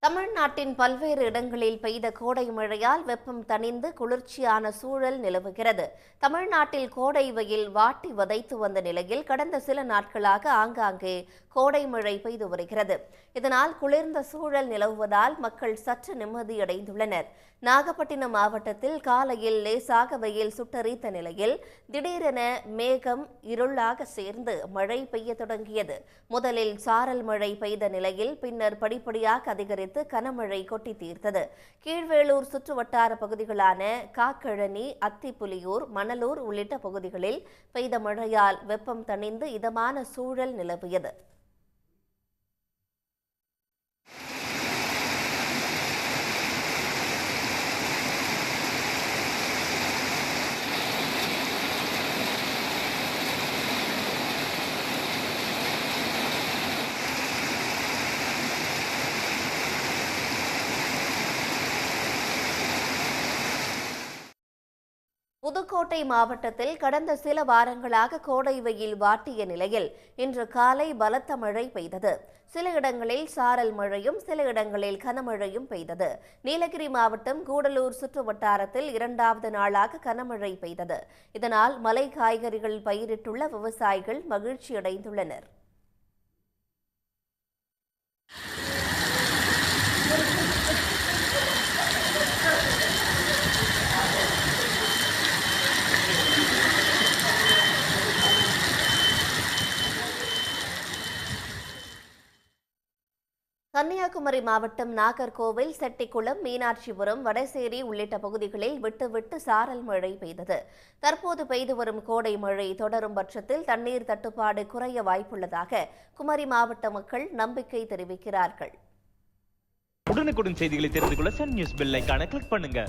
தமிழ்நாட்டின் பல்வேறு இடங்களில் பெய்த கோடை மழையால் வெப்பம் தணிந்து குளிர்ச்சியான சூழல் நிலவுகிறது. தமிழ்நாட்டில் கோடை வெயில் வாட்டி வதைத்து வந்த நிலையில் கடந்த சில நாட்களாக ஆங்காங்கே கோடை மழை பெய்து வருகிறது. இதனால் குளிர்ந்த சூழல் நிலவுவதால் மக்கள் சற்று நிம்மதியடைந்துள்ளனர். நாகப்பட்டினம் மாவட்டத்தில் காலையில் லேசாக வெயில் சுட்டரித்த நிலையில் திடீரென மேகம் இருளாக சேர்ந்து மழை பெய்ய தொடங்கியது. முதலில் சாரல் மழை பெய்த நிலையில் பின்னர் படிப்படியாக அதிகரித்து கனமழை கொட்டி தீர்த்தது. கீழ்வேளூர் சுற்றுவட்டார பகுதிகளான காக்கழனி, அத்திப்புலியூர், மணலூர் உள்ளிட்ட பகுதிகளில் பெய்த மழையால் வெப்பம் தணிந்து இதமான சூழல் நிலவியது. புதுக்கோட்டை மாவட்டத்தில் கடந்த சில வாரங்களாக கோடை வெயில் வாட்டிய நிலையில் இன்று காலை பலத்த மழை பெய்தது. சில இடங்களில் சாரல் மழையும் சில இடங்களில் கனமழையும் பெய்தது. நீலகிரி மாவட்டம் கூடலூர் சுற்றுவட்டாரத்தில் இரண்டாவது நாளாக கனமழை பெய்தது. இதனால் மலை காய்கறிகள் பயிரிட்டுள்ள விவசாயிகள் மகிழ்ச்சியடைந்துள்ளனர். கன்னியாகுமரி மாவட்டம் நாகர்கோவில், செட்டிக்குளம், மீனாட்சிபுரம், வடசேரி உள்ளிட்ட பகுதிகளில் விட்டு சாரல் மழை பெய்தது. தற்போது பெய்து வரும் கோடை மழை தொடரும் பட்சத்தில் தண்ணீர் தட்டுப்பாடு குறைய வாய்ப்புள்ளதாக குமரி மாவட்ட மக்கள் நம்பிக்கை தெரிவிக்கிறார்கள். உடனுக்குடன் செய்திகளை தெரிந்து கொள்ள சன் நியூஸ் பெல் ஐகானை கிளிக் பண்ணுங்க.